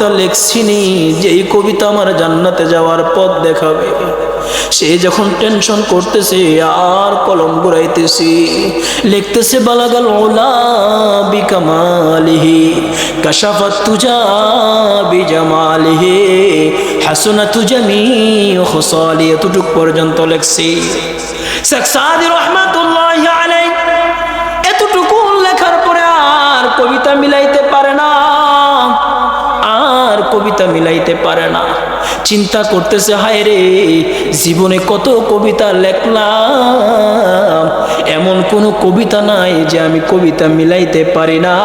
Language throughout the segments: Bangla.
কবিতা লেখছিনি যেই কবিতা আমার জান্নাতে যাওয়ার পথ দেখাবে। সে যখন টেনশন করতেছে আর কলম ঘুরাইতেছি, লিখতেছে বালাগাল উলা বিকামালিহি কাশাফাত তুজা বিজামালিহি হাসনাতু জামিউ খুসালি, এতটুক পর্যন্ত লেখছি। শেখ সাদি রহমাতুল্লাহি আলাইহি এতটুকু লেখার পরে আর কবিতা মিলাইতে পারে না, আর কবিতা মিলাইতে পারে না। চিন্তা করতেছে, হায় রে জীবনে কত কবিতা লেখলাম, এমন কোনো কবিতা নাই যে আমি কবিতা মিলাইতে পারি না।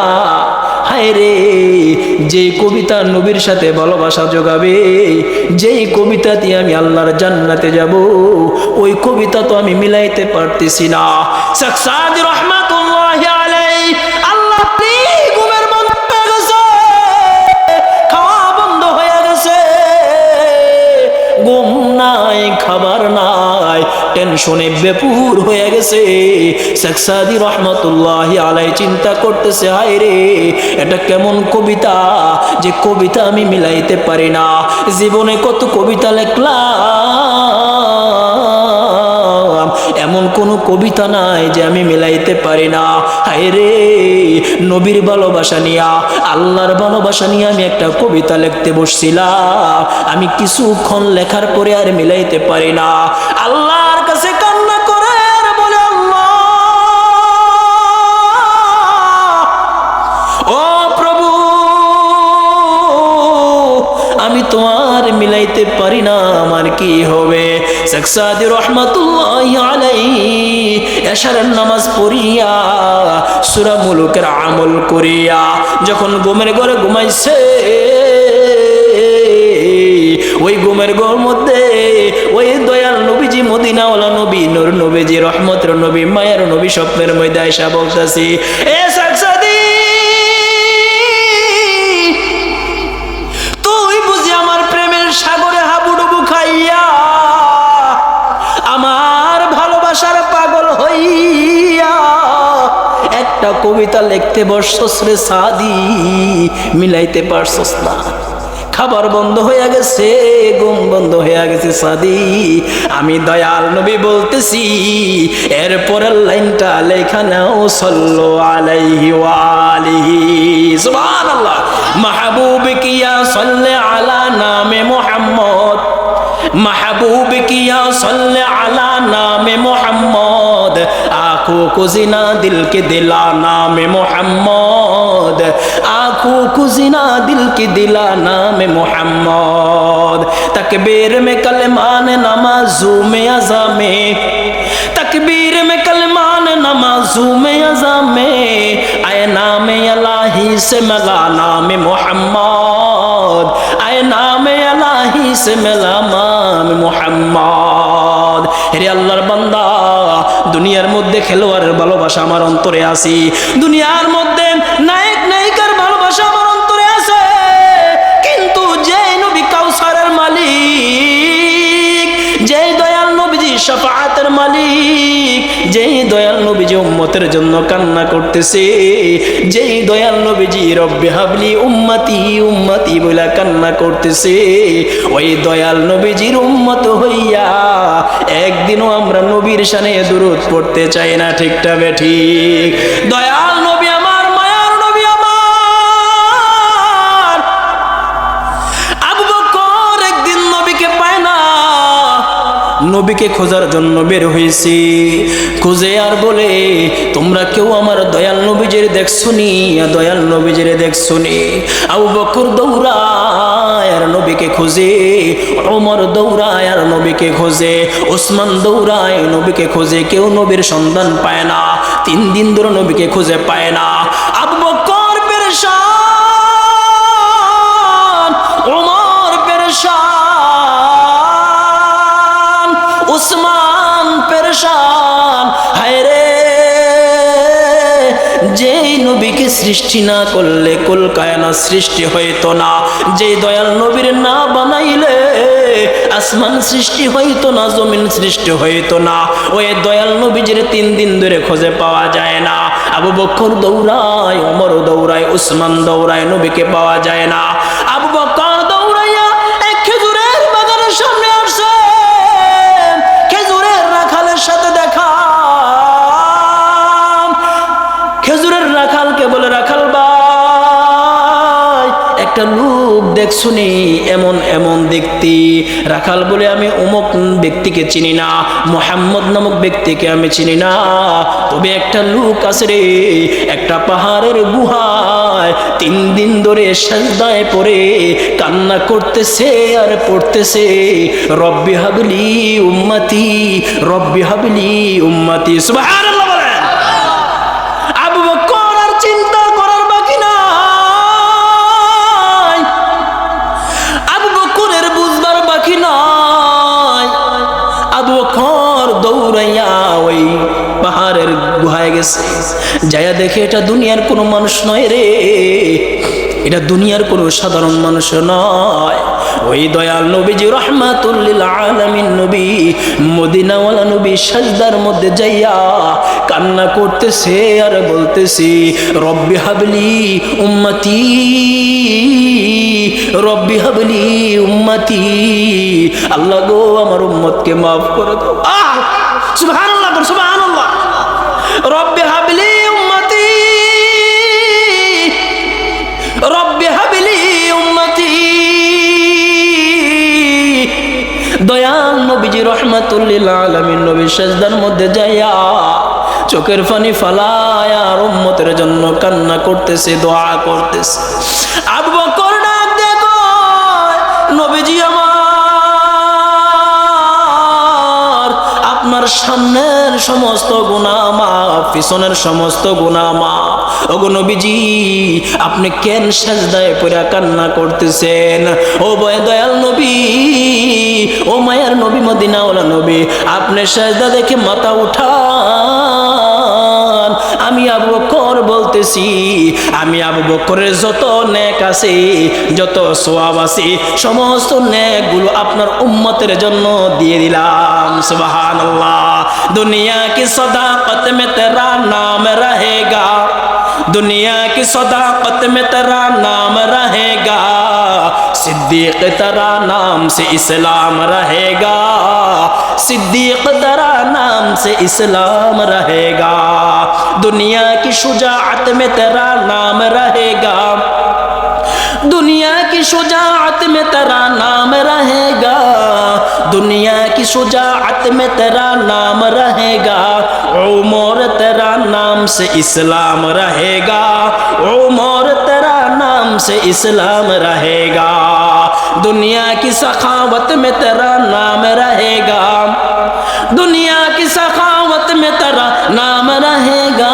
হায় রে, যেই কবিতা নবীর সাথে ভালোবাসা যোগাবে, যেই কবিতা দিয়ে আমি আল্লাহর জান্নাতে যাব, ওই কবিতা তো আমি মিলাইতে পারতেছি না। শেখ সাদি রহমাতুল্লাহি আলাইহি আল্লাহ ঘুমের বন্ধ হয়ে গেছে, খাওয়া বন্ধ হয়ে গেছে, ঘুম নাই, খাবার নাই, টেনশনে বেপুর হয়ে গেছে। শেখ সাদি রহমাতুল্লাহি আলাইহি চিন্তা করতেছে, হায় রে এটা কেমন কবিতা যে কবিতা আমি মিলাইতে পারি না। জীবনে কত কবিতা লেখলাম, এমন কোন কবিতা নাই যে আমি মিলাইতে পারি না। হায় রে, নবীর ভালোবাসা নিয়া, আল্লাহর ভালোবাসা নিয়ে আমি একটা কবিতা লিখতে বসছিলাম, আমি কিছুক্ষণ লেখার পরে আর মিলাইতে পারি না। আল্লাহর কাছে কান্না করে আর বলে, আল্লাহ ও প্রভু, আমি তোমার মিলাইতে পারি না, আমার কি হবে? শেখ সাদি রহমাতুল্লাহি আলাইহি এশারের নামাজ পড়িয়া সূরা মুলুকের আমল করিয়া যখন ঘুমের ঘরে ঘুমাইছে, ওই ঘুমের ঘর মধ্যে ওই দয়াল নবীজি, মদিনাওয়ালা নবী, নূর নবীজি, রহমতের নবী, মায়ের নবী স্বপ্নের মধ্যে আয়েশা বলতেছি, এ শেখ সাদি, তুই বুঝি আমার প্রেমের সাগরে হাবুডুবু খাইয়া, আমার ভালোবাসার পাগল হইয়া একটা কবিতা লিখতে বসছস রে সাদি, মিলাইতে পারছস না। খাবার বন্ধ হয়ে গেছে, ঘুম বন্ধ হয়ে গেছে সাদি। আমি দয়াল নবী বলতেছি, এরপরের লাইনটা লেখা নাও, সাল্লু আলাইহি ওয়া আলিহি সুবহানাল্লাহ। মাহবুব কিয়া সাল্লে আলা নামে মুহাম্মদ, महबूब किया सल्ले अला नाम मोहम्मद, आँखों को जिना दिल के दिला नाम मोहम्मद, आँखों को जिना दिल के दिला नाम मोहम्मद। तकबीर में कलमान नमाजू में अज़ा में, तकबीर में कलमान नमाजू में अज़ा में, आए नाम अलाही से मगा नाम मोहम्मद, आए नाम अलाही से मिला नाम मोहम्मद। হে আল্লাহর বান্দা, দুনিয়ার মধ্যে খেলোয়াড়ের ভালোবাসা আমার অন্তরে আছে, দুনিয়ার মধ্যে নায়ক নায়িকার ভালোবাসা আমার অন্তরে আছে, কিন্তু যে নবী কাউসারের মালিক, যে দয়াল নবীজি শাফাআতের মালিক, যেই দয়াল নবীজি উম্মতের জন্য কান্না করতেছে, যেই দয়াল নবীজি রব্বি হাবলি উম্মতি উম্মতি বলে কান্না করতেছে, ওই দয়াল নবীজির উম্মত হইয়া একদিনও আমরা নবীর শানে দুরূদ পড়তে চাই না, ঠিকটা বেঠিক? দয়াল নবী আমার, মায়ার নবী আমার। আবু বকর একদিন নবীকে পায় না, নবীকে খোঁজার জন্য বের হয়েছি, খুঁজে আর বলে, তোমরা কেউ আমার দয়াল নবীজির দেখছুনি, দয়াল নবীজির দেখছুনি? আবু বকর দৌড়ায় আর নবীকে খোঁজে, ওমর দৌড়ায় আর নবীকে খোঁজে, ওসমান দৌড়ায় নবীকে খোঁজে, কেউ নবীর সন্ধান পায় না, 3 দিন ধরে নবীকে খুঁজে পায় না। আবু বকর পেরেশান, ওমর পেরেশান, উসমান পেরেশান। হায় রে, যেই নবীকে সৃষ্টি না করলে কুল কায়নাত সৃষ্টি হইতো না, যেই দয়াল নবীর না বানাইলে আসমান সৃষ্টি হইতো না, জমিন সৃষ্টি হইতো না, ওই দয়াল নবীজির 3 দিন ধরে খোঁজে পাওয়া যায় না। আবু বকর দৌড়ায়, ওমর দৌড়ায়, উসমান দৌড়ায়, নবীকে পাওয়া যায় না। আবু বকর দেখছুনি এমন এমন ব্যক্তি। রাখাল বলে আমি অমুক ব্যক্তিকে চিনি না, মুহাম্মদ নামক ব্যক্তিকে আমি চিনি না, তবে একটা লোক আছে রে, একটা পাহাড়ের গুহায় 3 দিন ধরে সাজদায় পড়ে কান্না করতেছে আর পড়তেছে, রব্বি হাবলি উম্মতি, রব্বি হাবলি উম্মতি। সুবহানাল্লাহ বলেন। আবু বকর আর চিন্তা করার বাকি নাই, আবু বকরের বুঝবার বাকি নাই। আবু বকর দৌড়াইয়া ওই পাহাড়ের গুহায় গেছে, যাইয়া দেখে এটা দুনিয়ার কোনো মানুষ নয় রে, এটা দুনিয়ার কোনো সাধারণ মানুষ নয়। ওই দয়াল নবীজি রাহমাতুল লিল আলামিন নবী, মদিনাওয়ালা নবী সাজদার মধ্যে যাইয়া কান্না করতেছে আর বলতেছে, রব্বি হাবলি উম্মতি, রব্বি হাবলি উম্মতি, আল্লাহ গো আমার উম্মতকে মাফ করে দাও। সুবহানাল্লাহ, সুবহানাল্লাহ। রব্বি হাবলি উম্মতি, রব্বি হাবলি উম্মতি। দয়াল নবীজি রাহমাতুল লিল আলামিন নবী সাজদার মধ্যে যাইয়া চোখের পানি ফালায়া আর উম্মতের জন্য কান্না করতেছে, দোয়া করতেছে। আবু বকর ডাক দেখো, নবীজি আমার, আপনার সামনের সমস্ত গুনাহ মাফ, পিছনের সমস্ত গুনাহ মাফ। ওগো নবীজি, আপনি কেন সাজদায় পড়ে কান্না করতেছেন? ও দয়াল নবী, ও মায়ার নবী, মদিনাওয়ালা নবী, আপনি সাজদা দেখে মাথা উঠান। আমি আবু বকর বলতেছি, আমি আবু বকরের যত নেক আছে, যত সওয়াব আছে, সমস্ত নেকগুলো আপনার উম্মতের জন্য দিয়ে দিলাম। সুবহানাল্লাহ। দুনিয়া কি সদাকত মে তেরা নাম রহেগা, दुनिया की सदाकत में तेरा नाम रहेगा, सिद्दीक तेरा नाम से इस्लाम रहेगा, सिद्दीक तेरा नाम से इस्लाम रहेगा। दुनिया की शुजाअत में तेरा नाम रहेगा, दुनिया की शुजाअत में तेरा नाम रहेगा, दुनिया की शुजाअत में तेरा नाम रहेगा, उमर तेरा नाम से इस्लाम रहेगा, उमर तेरा नाम से इस्लाम रहेगा। दुनिया की सखावत में तेरा नाम रहेगा, दुनिया की सखावत में तेरा नाम रहेगा,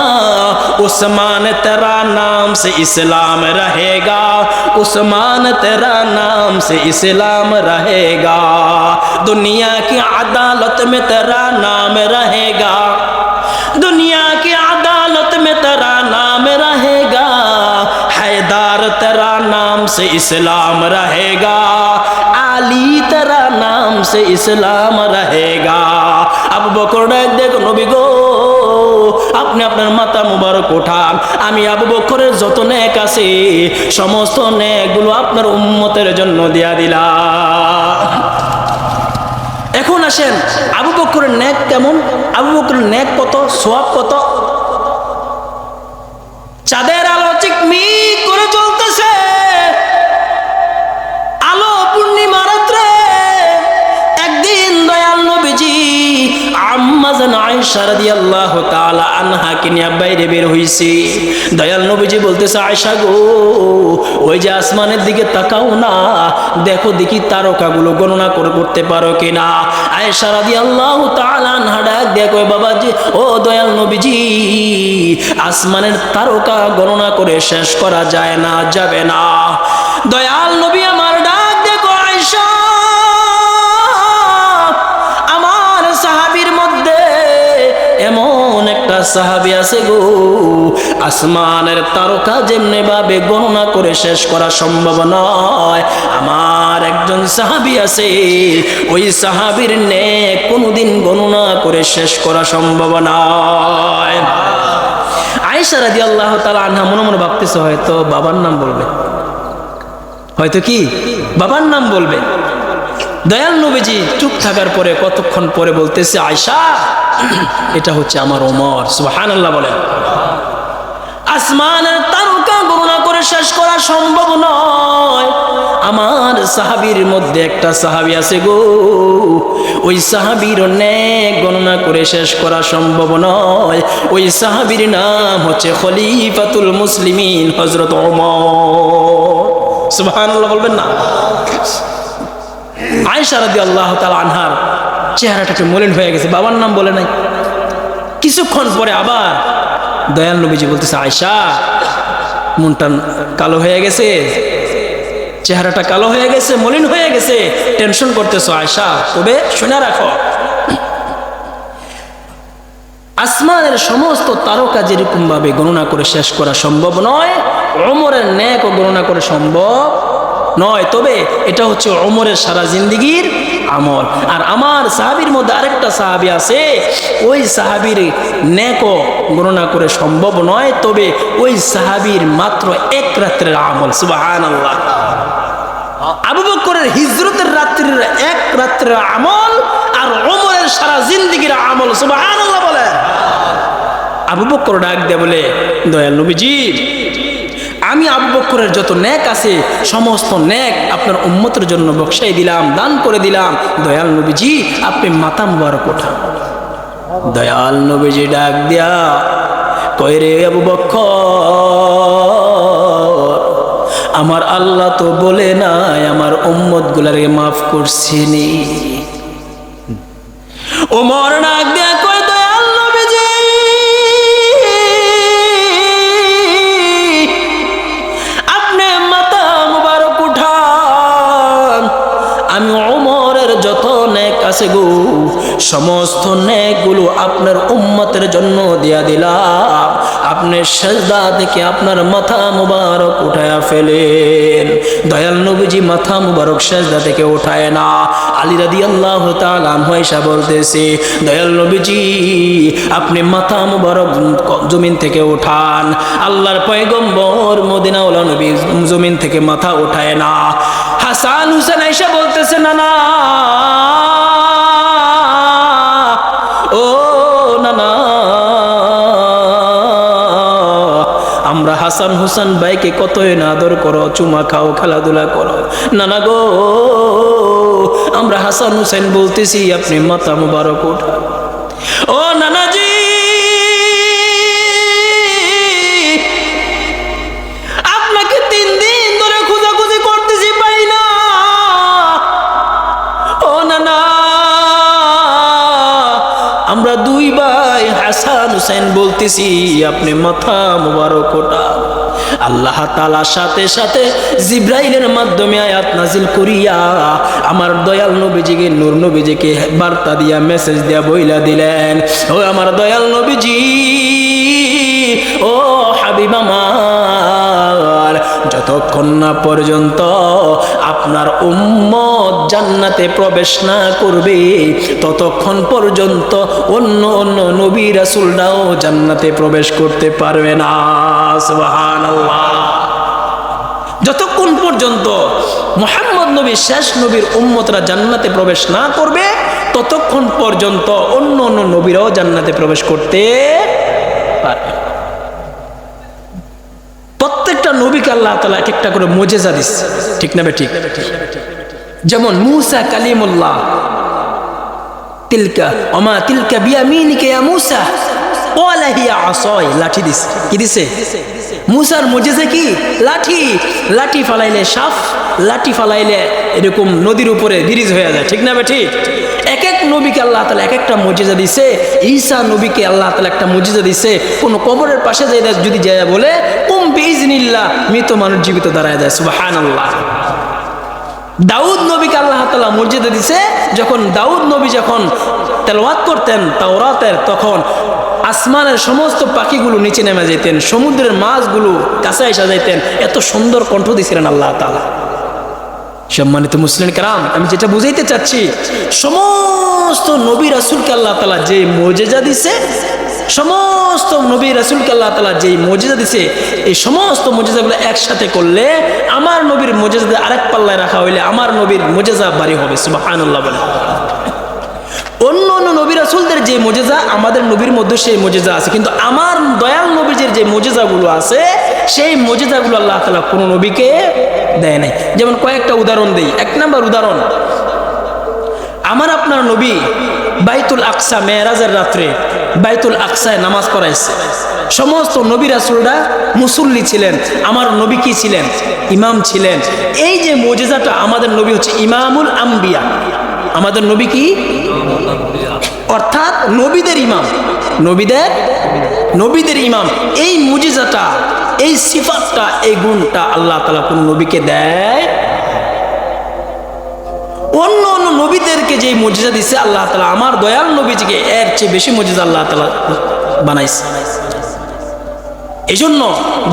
उस्मान तेरा नाम से इस्लाम रहेगा, उस्मान तेरा नाम से इस्लाम रहेगा। दुनिया की अदालत में तेरा नाम रहेगा, दुनिया की अदालत में तेरा नाम रहेगा, हैदर तेरा नाम से इस्लाम रहेगा, आली तेरा नाम से इस्लाम रहेगा। আবু বকর দেখো, নবী গো, আপনি আপনার মাথা মুবারক উঠান, আমি আবু বকরের যত নেক আছে সমস্ত নেকগুলো আপনার উম্মতের জন্য দিয়া দিলাম। এখন আসেন, আবু বকরের নেক কেমন? আবু বকরের নেক কত, সওয়াব কত? চাঁদের আলো চিকমিক করে চলতেছে, আলো পূর্ণিমা রাত্রে একদিন দয়াল নবীজি আম্মা জান আয়েশা রাদিয়াল্লাহু তাআলা আনহাকে নিয়ে বাইরে বের হইছে। দয়াল নবীজি বলতেছে, আয়েশা গো, ওই যে আসমানের দিকে তাকাও না, দেখো দেখি তারকাগুলো গণনা করতে পারো কিনা। আয়েশা রাদিয়াল্লাহু তাআলা আনহা ডাক দেখো, বাবাজি, ও দয়াল নবীজি, আসমানের তারকা গণনা করে শেষ করা যায় না, যাবে না। দয়াল নবী আমার ডাক দেখো, আয়েশা, আমার সাহাবীর মধ্যে এমন একটা সাহাবী আছে গো, আসমানের তারকা যেমনি ভাবে গণনা করে শেষ করা সম্ভব নয়, আমার একজন সাহাবী আছে, ওই সাহাবীর নেক কোনোদিন গণনা করে শেষ করা সম্ভব নয়। আয়েশা রাদিয়াল্লাহু তাআলা আনহা মনে মনে ভাবতেছে, হয়তো বাবার নাম বলবে, হয়তো কি বাবার নাম বলবে। দয়াল নবীজি চুপ থাকার পরে কতক্ষণ পরে বলতেছে, আয়েশা, এটা হচ্ছে আমার ওমর। সুবহানাল্লাহ বলেন। আসমানের তারকা গণনা করে শেষ করা সম্ভব নয়। আমার সাহাবীর মধ্যে একটা সাহাবী আছে গো, ওই সাহাবীর নেক গণনা করে শেষ করা সম্ভব নয়। ওই সাহাবীর নাম হচ্ছে খলিফাতুল মুসলিমিন হযরত ওমর। সুবহানাল্লাহ বলবেন না? আয়েশা রাদিয়াল্লাহু তাআলা আনহার চেহারাটা একটু মলিন হয়ে গেছে, বাবার নাম বলে নাই। কিছুক্ষণ পরে আবার দয়াল নবীজি বলতেছে, আয়েশা মনটা কালো হয়ে গেছে, চেহারাটা কালো হয়ে গেছে, মলিন হয়ে গেছে, টেনশন করতেছো আয়েশা। তবে শুনে রাখো, আসমানের সমস্ত তারকা যেরকম ভাবে গণনা করে শেষ করা সম্ভব নয়, ওমরের নেকও গণনা করে সম্ভব নয়। তবে এটা হচ্ছে ওমরের সারা জিন্দেগীর আমল। আর আমার সাহাবীর মধ্যে আরেকটা সাহাবী আছে, ওই সাহাবীর নেকও গণনা করে সম্ভব নয়, তবে ওই সাহাবীর মাত্র এক রাত্রের আমল। সুবহানাল্লাহ। আবু বকরের হিজরতের রাত্রির এক রাত্রের আমল আর ওমরের সারা জিন্দেগীর আমল। সুবহানাল্লাহ বলে। আবু বকর ডাক দিয়ে বলে, দয়াল নবীজি, আমি আবু বকরের যত নেক আছে সমস্ত নেক আপনার উম্মতের জন্য বকশাই দিলাম, দান করে দিলাম। দয়াল নবীজি আপনি মাথা মুবারক ওঠান। দয়াল নবীজি ডাক দিয়া কয়, রে আবু বকর, আমার আল্লাহ তো বলে নাই আমার উম্মত গুলারে মাফ করছিনি। ওমর ডাক দিয়া কয়, দয়াল নবীজি আপনি মাথা মুবারক উঠান, আমি ওমরের যত নেক আছে গো সমস্ত নেকগুলো আপনার উম্মতের জন্য দিয়া দিলাম। আপনি সেজদা থেকে আপনার মাথা মুবারক উঠায়া ফেলেন। দয়াল নবীজি মাথা মুবারক সেজদা থেকে উঠায় না। আলী রাদিয়াল্লাহু তাআলা আনহু আয়েশা বলতেছে, দয়াল নবীজি আপনি মাথা মুবারক জমিন থেকে উঠান। আল্লাহর পয়গম্বর মদিনাওয়ালা নবী জমিন থেকে মাথা উঠায় না। হাসান হুসেন আয়েশা বলতেছে, না না, ও না না, আমরা হাসান হুসেন ভাইকে কতই না আদর করো, চুমা খাও, খেলাধুলা করো। না না গো, আমরা হাসান হুসেন বলতেছি আপনি মাথা মুবারক উঠান। ও নানাজি, আপনাকে 3 দিন ধরে খোঁজাখুঁজি করতেছি, পাই না। ও নানা, আমরা 2 ভাই হাসান হুসেন বলতেছি আপনি মাথা মুবারক ওঠান। আল্লাহ তাআলার সাথে সাথে জিব্রাইলের মাধ্যমে আয়াত নাজিল করিয়া আমার দয়াল নবীজিকে, নূর নবীজিকে বার্তা দিয়া, মেসেজ দিয়া বইলা দিলেন, ও আমার দয়াল নবীজি, ও হাবিব আমার, যতক্ষণ না পর্যন্ত আপনার উম্মত জান্নাতে প্রবেশ না করবে ততক্ষণ পর্যন্ত অন্য অন্য নবী রাসূলরাও জান্নাতে প্রবেশ করতে পারবে না। সুবহানাল্লাহ। যতক্ষণ পর্যন্ত মুহাম্মদ নবী শেষ নবীর উম্মতরা জান্নাতে প্রবেশ না করবে ততক্ষণ পর্যন্ত অন্য অন্য নবীরাও জান্নাতে প্রবেশ করতে পারবে। প্রত্যেকটা নবীকে আল্লাহ তাআলা এক একটা করে মুজিজা দিচ্ছে, ঠিক না ঠিক? যেমন মূসা কালিমুল্লাহ, তিলকা ওমা তিলকা বিয়ামিনিকা ইয়া মূসা ক্বালা হিয়া আসাই, লাঠি দিছে। কি দিছে? মূসার মুজিজা কি? লাঠি। লাঠি ফালাইলে সাপ, লাঠি ফালাইলে এরকম নদীর উপরে ব্রিজ হয়ে যায়, ঠিক না ঠিক? এক এক নবীকে আল্লাহ তাআলা এক একটা মুজিজা দিছে। ঈসা নবীকে আল্লাহ তাআলা একটা মুজিজা দিছে, কোন কবরের পাশে যাই যদি যায় বলে কুম বিইজনিল্লাহ, মৃত মানুষ জীবিত দাঁড়ায় যায়। সুবহানাল্লাহ। দাউদ নবীকে আল্লাহ তাআলা মুজিজা দিছে, যখন দাউদ নবী যখন তেলাওয়াত করতেন তাওরাতের, তখন আসমানের সমস্ত পাখিগুলো নিচে নেমে যেতেন, সমুদ্রের মাছগুলো কাছে এসে যেতেন, এত সুন্দর কণ্ঠ দিছিলেন আল্লাহ তাআলা। সম্মানিত মুসলিম کرام, আমি যেটা বুঝাইতে চাচ্ছি, সমস্ত নবী রাসূলকে আল্লাহ তাআলা যে মুজিজা দিছে, সমস্ত নবী রাসূলকে আল্লাহ তাআলা যে মুজিজা দিছে, এই সমস্ত মুজিজাগুলো একসাথে করলে আমার নবীর মুজিজা আরেক পাল্লায় রাখা হইলে আমার নবীর মুজিজা ভারী হবে। সুবহানাল্লাহ বলে। অন্য অন্য নবী রাসূলদের যে মুজিজা আমাদের নবীর মধ্যে সেই মুজিজা আছে, কিন্তু আমার দয়াল নবীজির যে মুজিজাগুলো আছে সেই মুজিজাগুলো আল্লাহ তাআলা কোনো নবীকে দেয় নাই। যেমন কয়েকটা উদাহরণ দেই। 1 নম্বর উদাহরণ, আমার আপনার নবী বাইতুল আকসা মেরাজের রাত্রে বাইতুল আকসায় নামাজ পড়াইছে। সমস্ত নবী রাসূলরা মুসল্লি ছিলেন, আমার নবী কি ছিলেন? ইমাম ছিলেন। এই যে মুজিজাটা, আমাদের নবী হচ্ছে ইমামুল আম্বিয়া, আমাদের নবী কি? অর্থাৎ নবীদের ইমাম, নবীদের ইমাম। এই মুজিজাটা, এই সিফাতটা, এই গুণটা আল্লাহ তাআলা কোন নবীকে দেয়? অন্য অন্য নবীদেরকে যে মুজিজা দিছে আল্লাহ তাআলা আমার দয়াল নবীজিকে এর চেয়ে বেশি মুজিজা আল্লাহ তাআলা বানাইছে। এজন্য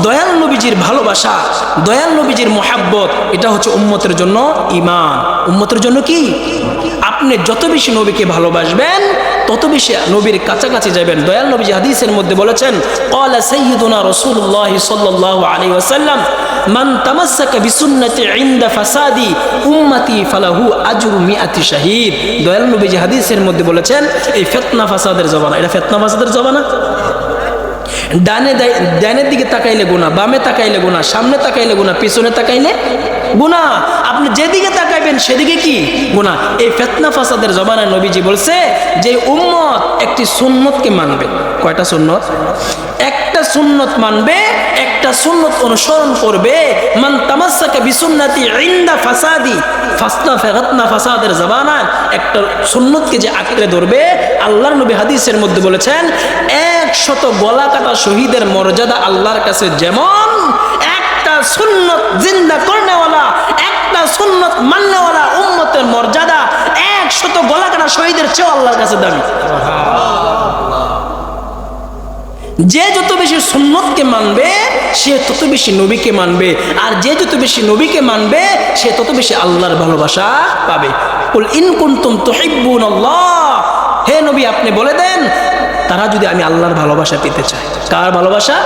দয়াল নবীজির ভালোবাসা, দয়াল নবীজির মোহাব্বত, এটা হচ্ছে উম্মতের জন্য ঈমান। উম্মতের জন্য কি? আপনি যত বেশি নবীকে ভালোবাসবেন তত বেশি নবীর কাছাকাছি যাবেন। দয়াল নবীজি হাদিসের মধ্যে বলেছেন, ক্বালা সাইয়্যিদুনা রাসূলুল্লাহ সাল্লাল্লাহু আলাইহি ওয়াসাল্লাম, মান তামাসসাকা বিসুন্নতি ইনদা ফাসাদি উম্মতি ফালাহু আজরু মিআতি শাহীদ। দয়াল নবীজি হাদিসের মধ্যে বলেছেন, এই ফিতনা ফাসাদের জমানা, এটা ফিতনা ফাসাদের জমানা। ডানের দিকে তাকাইলে গুনাহ, বামে তাকাইলে গুনাহ, সামনে তাকাইলে গুনাহ, পিছনে তাকাইলে গুনাহ। আপনি যেদিকে তাকাইবেন সেদিকে কি? গুনাহ। এই ফিতনা ফাসাদের জমানায় নবীজি বলছে যে উম্মত একটি সুন্নতকে মানবে। কয়টা সুন্নত? একটা সুন্নত মানবে, একটা সুন্নত অনুসরণ করবে। মান তামাসসাকা বিসুন্নতি ইনদা ফাসাদি ফিতনা ফাসাদের জমানায় একটা সুন্নতকে যে আঁকড়ে ধরবে, আল্লাহর নবী হাদিসের মধ্যে বলেছেন 100 গলা কাটা শহীদের মর্যাদা আল্লাহর কাছে যেমন, একটা সুন্নত জিন্দা করনেওয়ালা, একটা সুন্নত মাননেওয়ালা উম্মতের মর্যাদা 100 গলা কাটা শহীদের চেয়েও আল্লাহর কাছে দামি। যে যত বেশি সুন্নতকে মানবে সে তত বেশি নবীকে মানবে, আর যে যত বেশি নবীকে মানবে সে তত বেশি আল্লাহর ভালোবাসা পাবে। কুল ইন কুনতুম তুহিব্বুনাল্লাহ, হে নবী আপনি বলে দেন, তারা যদি আমি আল্লাহর ভালোবাসা পেতে চায়। কার ভালোবাসা?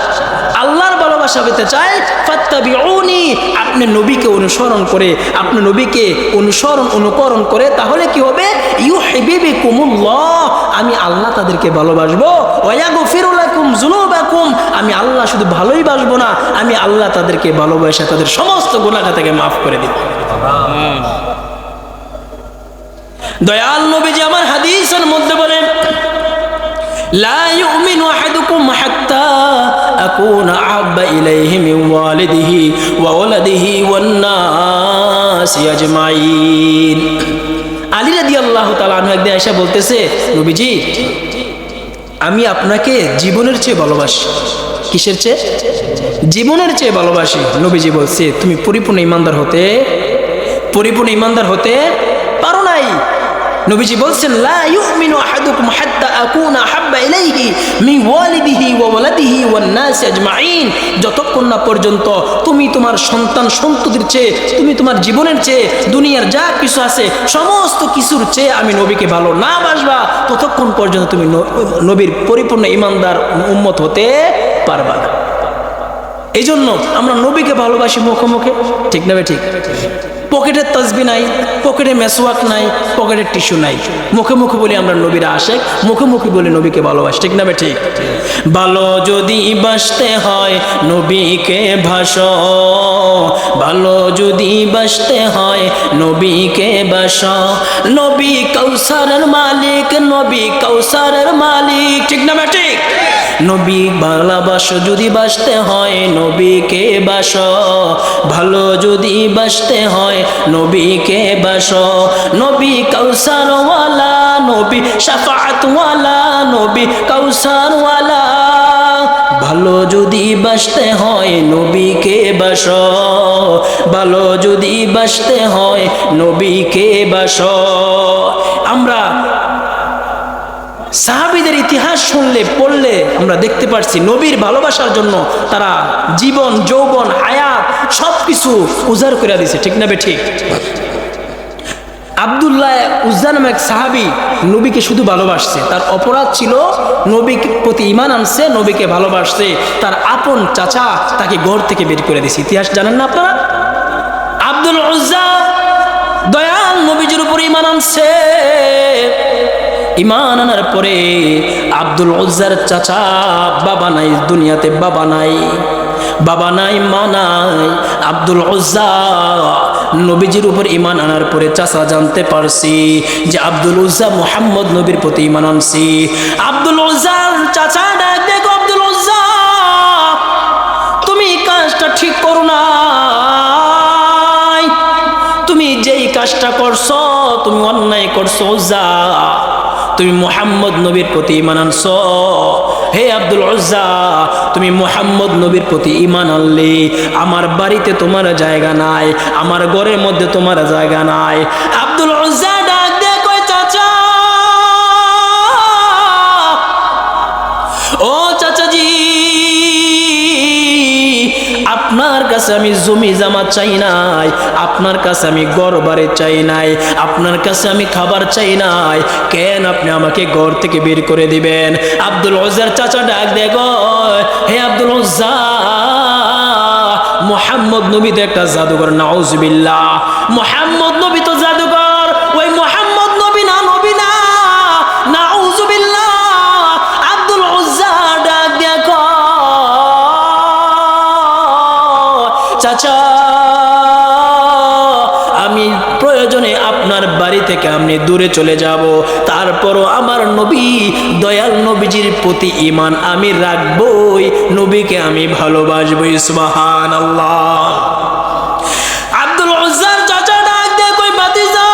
আল্লাহর ভালোবাসা পেতে চায়, ফাত্তাবিউনি, আপনি নবীকে অনুসরণ করে, আপনি নবীকে অনুকরণ করে, তাহলে কি হবে? ইউহিব্বুকুমুল্লাহ, আমি আল্লাহ তাদেরকে ভালোবাসবো। ওয়া ইয়াগফিরু লাকুম যুনুবাকুম, আমি আল্লাহ শুধু ভালোই বাসবো না, আমি আল্লাহ তাদেরকে ভালোবাসা তাদের সমস্ত গুনাহ থেকে মাফ করে দিব। দয়াল নবীজি আমার হাদিসের মধ্যে বলেন, লা ইউমিনু আহাদুকুম হাত্তা আকুনা আহাব্বা ইলাইহি মিন ওয়ালিদিহি ওয়া ওয়ালাদিহি ওয়ান নাসি আজমাইন। আলী রাদিয়াল্লাহু তাআলা আনহু একদিন এসে বলতেছে, নবীজি আমি আপনাকে জীবনের চেয়ে ভালোবাসি। কিসের চেয়ে? জীবনের চেয়ে ভালোবাসি। নবীজি বলছে, তুমি পরিপূর্ণ ঈমানদার হতে পারো নাই। নবীজি বলছেন, লা ইউমিনু আহাদুকুম হাত্তা আকুনা আহাব্বা ইলাইহি মিন ওয়ালিদিহি ওয়া ওয়ালাদিহি ওয়ান নাস আজমাইন, যতক্ষণ না পর্যন্ত তুমি তোমার সন্তান সন্ততির চেয়ে, তুমি তোমার জীবনের চেয়ে, দুনিয়ার যা কিছু আছে সমস্ত কিছুর চেয়ে আমি নবীকে ভালো না বাসবা, ততক্ষণ পর্যন্ত তুমি নবীর পরিপূর্ণ ঈমানদার উম্মত হতে পারবা না। এই জন্য আমরা নবীকে ভালোবাসি মুখে মুখে, ঠিক না? ঠিক। পকেটের তাসবিহ নাই, পকেটে মেসওয়াক নাই, পকেটের টিস্যু নাই, মুখে মুখে বলি আমরা নবীর আশেক, মুখে মুখে বলি নবীকে ভালোবাসি, ঠিক না? ঠিক। ভালো যদি বাসতে হয় নবীকে ভাসো, ভালো যদি বাসতে হয় নবীকে বাসো। নবী কাউসারের মালিক, নবী কাউসারের মালিক, ঠিক না? ঠিক। নবী ভালোবাসো, যদি বাসতে হয় নবীকে বাসো, ভালো যদি বাসতে হয় নবীকে বাসো। নবী কাউসারওয়ালা, নবী শাফাআতওয়ালা, নবী কাউসারওয়ালা, ভালো যদি বাসতে হয় নবীকে বাসো, ভালো যদি বাসতে হয় নবীকে বাসো। আমরা সাহাবীদের ইতিহাস পড়লে আমরা দেখতে পাচ্ছি নবীর ভালোবাসার জন্য তারা জীবন, যৌবন, হায়াত সবকিছু উজাড় করে দিয়েছে, ঠিক না? ঠিক। আব্দুল্লাহ উজ্জা নামে এক সাহাবী নবীকে শুধু ভালোবাসছে, তার অপরাধ ছিল নবীর প্রতি ঈমান আনছে, নবীকে ভালোবাসছে, তার আপন চাচা তাকে ঘর থেকে বের করে দিয়েছে। ইতিহাস জানেন না আপনারা? আব্দুল উজ্জা দয়াল নবীজির উপর ঈমান আনছে, ঈমান আনার পরে আব্দুল উজ্জার চাচা, বাবা নাই দুনিয়াতে, বাবা নাই, বাবা নাই, মা নাই। আব্দুল উজ্জা নবীজির উপর ঈমান আনার পরে চাচা জানতে পারছি যে আব্দুল উজ্জা মুহাম্মদ নবীর প্রতি ঈমান আনছি। আব্দুল উজ্জার চাচা ডাক দেখো, আব্দুল উজ্জা তুমি কাজটা ঠিক করো না, তুমি যেই কাজটা করছো তুমি অন্যায় করছো উজ্জা, তুমি মুহাম্মদ নবীর প্রতি ঈমান আনছো। হে আব্দুল উজ্জা, তুমি মুহাম্মদ নবীর প্রতি ঈমান আনলে আমার বাড়িতে তোমার জায়গা নাই, আমার ঘরের মধ্যে তোমার জায়গা নাই। আব্দুল উজ্জা ডাক দিয়ে কয়, চাচা ও চাচাজি, আপনার কাছে আমি জমি জামা চাই নাই, আপনার কাছে আমি ঘর বাড়ি চাই নাই, আপনার কাছে আমি খাবার চাই নাই, কেন আপনি আমাকে ঘর থেকে বের করে দিবেন? আব্দুল উজ্জার চাচা ডাক দে গো, হে আব্দুল উজ্জা, মুহাম্মদ নবী তো একটা জাদুঘর, নাউজুবিল্লাহ, মুহাম্মদ নবী তো জাদুঘর, ওই মুহাম্মদ নবী না, নবী না, নাউজুবিল্লাহ। আব্দুল উজ্জা ডাক দিয়া চাচা, আমি প্রয়োজনে আপনার বাড়ি থেকে আমি দূরে চলে যাব, তারপরও আমার নবী, দয়াল নবীজির প্রতি ঈমান আমি রাখবই, নবীকে আমি ভালোবাসবই। সুবহানাল্লাহ। আব্দুল উজ্জার চাচা ডাক দিয়ে কই, ভাতিজা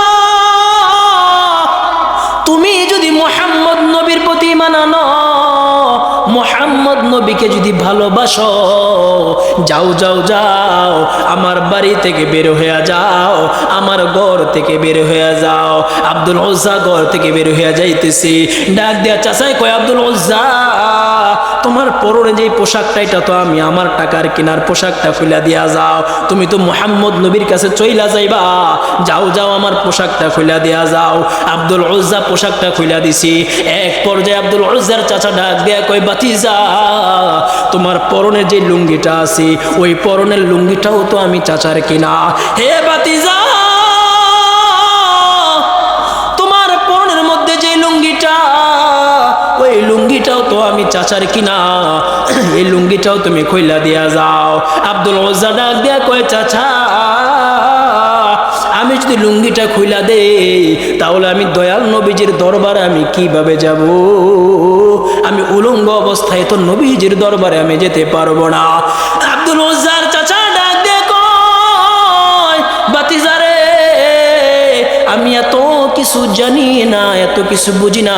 তুমি যদি মুহাম্মদ নবীর প্রতি ঈমান আনো, মুহাম্মদ নবীকে যদি ভালোবাসো, যাও যাও যাও, আমার বাড়ি থেকে বের হয়ে যাও, আমার ঘর থেকে বের হয়ে যাও। আব্দুল উজ্জা ঘর থেকে বের হয়ে যাইতেছি, ডাক দিয়া চাচাই কয়, আব্দুল উজ্জা তোমার পরনে যে পোশাকটা, এটা তো আমি আমার টাকার কেনার পোশাকটা খুলে দিয়া যাও, তুমি তো মুহাম্মদ নবীর কাছে চইলা যাইবা, যাও যাও আমার পোশাকটা খুলে দিয়া যাও। আব্দুল উজ্জা পোশাকটা খুলে দিছি। এক পর্যায়ে আব্দুল উজ্জার চাচা ডাক দিয়া কয়, ভাতিজা তোমার পরনে যে লুঙ্গিটা আছে, ওই পরনের লুঙ্গিটাও তো আমি চাচার কিনা। হে ভাতিজা, তোমার পরনের মধ্যে যে লুঙ্গিটা, ওই লুঙ্গিটাও তো আমি চাচার কিনা, এই লুঙ্গিটাও তুমি খুইলা দিয়া যাও। আব্দুল উজ্জা ডাক দিয়া কয়, চাচা আমি যদি লুঙ্গিটা খুইলা দেই, তাহলে আমি দয়াল নবীজির দরবারে আমি কিভাবে যাব? আমি উলঙ্গ অবস্থায় তো নবীজির দরবারে আমি যেতে পারবো না। আব্দুল উজ্জার চাচা ডাক দিয়ে কয়, ভাতিজা রে, আমি এত কিছু জানি না, এত কিছু বুঝি না,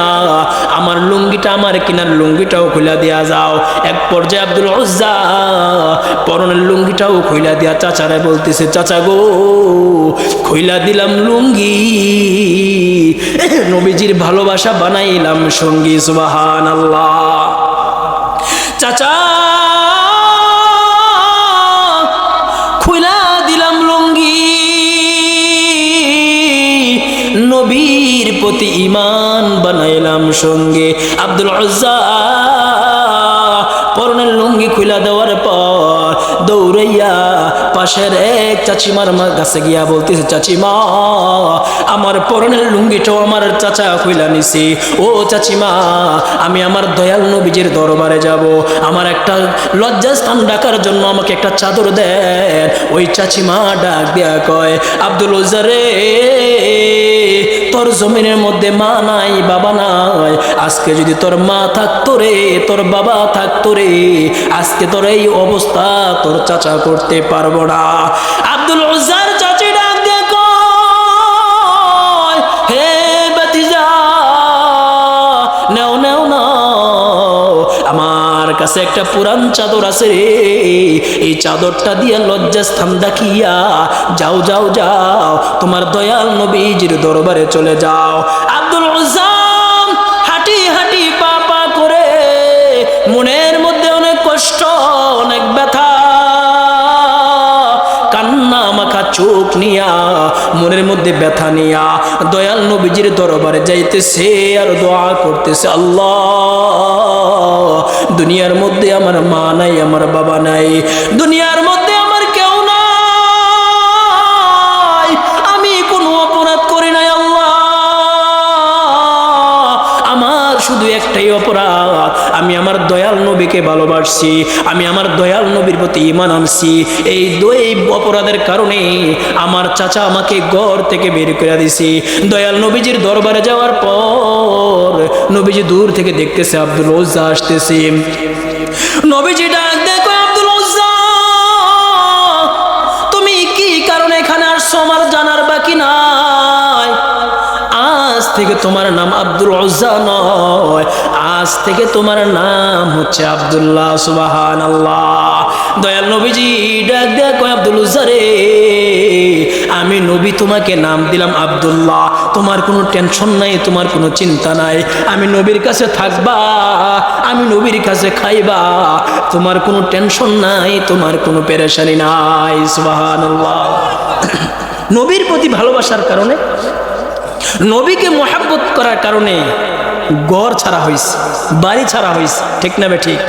আমার লুঙ্গিটা, আমার কিনার লুঙ্গিটাও খুলে দেয়া যাও। এক পর্যায়ে আব্দুল উজ্জা পরনের লুঙ্গিটাও খুইলা দিয়া চাচারে বলতেছে, চাচা গো খুইলা দিলাম লুঙ্গি, নবীজির ভালোবাসা বানাইলাম সঙ্গী। সুবহানাল্লাহ। চাচা খুইলা দিলাম লুঙ্গি, নবীর প্রতি ঈমান বানাইলাম সঙ্গে। আব্দুল উজ্জা পরনের লুঙ্গি খুইলা দেওয়ার পর দৌড়াইয়া পাশের এক চাচিমার কাছে গিয়া বলতেছে, চাচিমা আমার পরনের লুঙ্গিটাও আমার চাচা খুইলা নিছি, ও চাচিমা আমি আমার দয়াল নবীজির দরবারে যাব, আমার একটা লজ্জাস্থান ডাকার জন্য আমাকে একটা চাদর দেন। ওই চাচিমা ডাক দিয়া কয়, আব্দুল উজ্জা রে, তোর জমিনের মধ্যে মা নাই, বাবা নাই, আজকে যদি তোর মা থাকতো রে, তোর বাবা থাকতো রে, আজকে তোর এই অবস্থা তোর চাচা করতে পারবো না। আব্দুল উজ্জার চাচি ডাক দিয়ে কয়, হে ভাতিজা নাও নাও নাও, আমার কাছে একটা পুরান চাদর আছে রে, এই চাদরটা দিয়ে লজ্জাস্থান দেখিয়া যাও যাও যাও, তোমার দয়াল নবীজির দরবারে চলে যাও। আব্দুল উজ্জা হাঁটি হাঁটি পা পা করে, মনের মধ্যে অনেক কষ্ট, অনেক ব্যথা, কান্না মাখা চোখ নিয়া, মনের মধ্যে ব্যথা নিয়া দয়াল নবীজির দরবারে যাইতেছে আর দোয়া করতেছে, আল্লাহ দুনিয়ার মধ্যে আমার মা নাই, আমার বাবা নাই, দুনিয়ার মধ্যে আমার কেউ নাই, আমি কোনো অপরাধ করি নাই, আল্লাহ আমার দয়াল নবীকে ভালোবাসছি, আমি আমার দয়াল নবীর প্রতি ঈমান আনছি, এই দুই অপরাধের কারণে আমার চাচা আমাকে ঘর থেকে বের করে দিয়েছে। দয়াল নবীজির দরবারে যাওয়ার পর নবীজি দূর থেকে দেখতেছে আব্দুল উজ্জা আসতেছে। নবীজি ডাক দেখো, আব্দুল উজ্জা তুমি কি কারণে এখানে আসছো আমার জানার বাকি নাই। আজ থেকে তোমার নাম আব্দুল উজ্জা নয়, আজ থেকে তোমার নাম হচ্ছে আব্দুল্লাহ। সুবহানাল্লাহ। দয়াল নবীজি ডাক দেখো, আব্দুল উজ্জা রে, আমি নবী তোমাকে নাম দিলাম আব্দুল্লাহ, তোমার কোনো টেনশন নাই, তোমার কোনো চিন্তা নাই, আমি নবীর কাছে থাকবা, আমি নবীর কাছে খাইবা, তোমার কোনো টেনশন নাই, তোমার কোনো পেরেশানি নাই। সুবহানাল্লাহ। নবীর প্রতি ভালোবাসার কারণে, নবীকে মোহাব্বত করার কারণে ঘর ছাড়া হয়েছে, বাড়ি ছাড়া হয়েছে, ঠিক না বে ঠিক?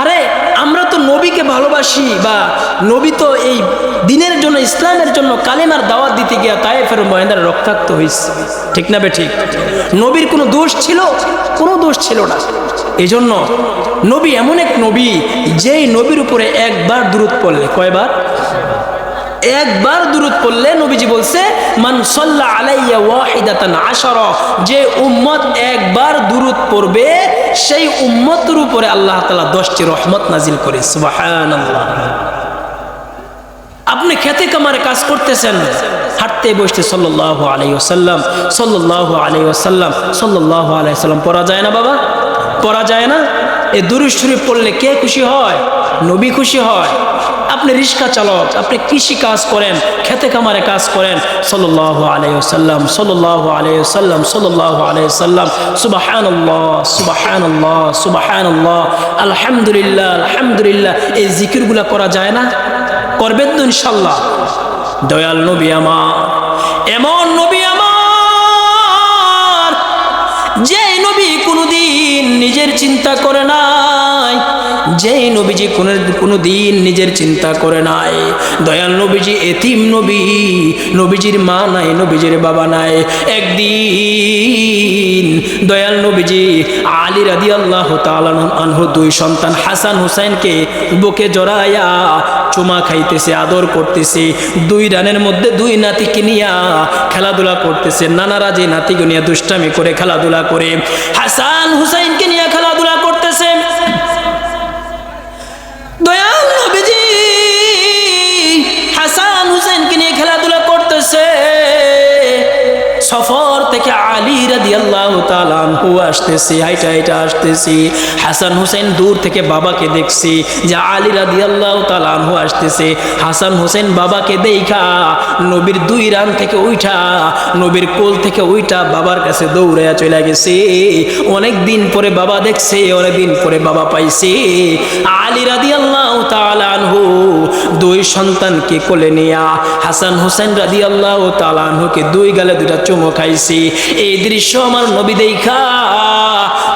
আরে আমরা তো নবীকে ভালোবাসি, বা নবী তো এই দিনের জন্য, ইসলামের জন্য কালেমার দাওয়াত দিতে গিয়া তায়েফের ময়দানে রক্তাক্ত হয়েছে, ঠিক না বে ঠিক? নবীর কোনো দোষ ছিল? কোনো দোষ ছিল না। এই জন্য নবী এমন এক নবী, যেই নবীর উপরে একবার দুরূদ পড়লে, কয়বার? একবার দুরূদ পড়লে নবীজি বলছে মান সাল্লা আলাইয়া ওয়াহিদাতান আশারা, যে উম্মত একবার দুরূদ পড়বে সেই উম্মতের উপরে আল্লাহ তাআলা 10টি রহমত নাজিল করে। সুবহানাল্লাহ। আপনি খেতে কামারে কাজ করতেছেন, হাঁটতে বসতে সাল্লাল্লাহু আলাইহি ওয়াসাল্লাম, সাল্লাল্লাহু আলাইহি ওয়াসাল্লাম, সাল্লাল্লাহু আলাইহি ওয়াসাল্লাম পড়া যায় না বাবা? পড়া যায় না? এই দুরূদ শরীফ পড়লে কে খুশি হয়? নবী খুশি হয়। আপনি রিক্সা চালক, আপনি কৃষি কাজ করেন, খেতে কামারে কাজ করেন, সাল্লাল্লাহু আলাইহি ওয়াসাল্লাম, সাল্লাল্লাহু আলাইহি ওয়াসাল্লাম, সাল্লাল্লাহু আলাইহি ওয়াসাল্লাম, সুবহানাল্লাহ, সুবহানাল্লাহ, সুবহানাল্লাহ, আলহামদুলিল্লাহ, আলহামদুলিল্লাহ, এই জিকিরগুলো করা যায় না? করবেন তো ইনশাআল্লাহ। দয়াল নবী আমার, এমন নবী আমার, যে নবী কোনোদিন নিজের চিন্তা করে নাই, যেই নবীজি কোনোদিন নিজের চিন্তা করে নাই। দয়াল নবীজি এতিম নবী, নবীজির মা নাই, নবীজির বাবা নাই। একদিন দয়াল নবীজি আলী রাদিয়াল্লাহু তাআলা আনহু দুই সন্তান হাসান হুসাইনকে বুকে জড়াইয়া চুমা খাইতেছে, আদর করতেছে। দুই রানের মধ্যে দুই নাতিকে নিয়া খেলাধুলা করতেছে। নানারা যে নাতিকে নিয়ে দুষ্টামি করে খেলাধুলা করে, হাসান হুসাইনকে নিয়ে খেলাধুলা করতেছে। দয়াল নবীজি হাসান হুসাইনকে নিয়ে খেলাধুলা করতেছে। সফর থেকে আলী রাদিয়াল্লাহু তাআলা আনহু আসতেছে, হাইটা হাইটা আসতেছে। হাসান হুসাইন দূর থেকে বাবাকে দেখছে যে আলী রাদিয়াল্লাহু তাআলা আনহু আসতেছে। হাসান হুসাইন বাবাকে দেখা নবীর দুই রান থেকে উঠা, নবীর কোল থেকে উঠা বাবার কাছে দৌড়াইয়া চলে গেছে। অনেক দিন পরে বাবা দেখছে, অনেক দিন পরে বাবা পাইছে। আলী রাদিয়াল্লাহু তাআলা আনহু দুই সন্তানকে কোলে নিয়া হাসান হুসাইন রাদিয়াল্লাহু তাআলা আনহুকে দুই গালে দুটা চুমো খাইছি। এই দৃশ্য আমার নবী দেখা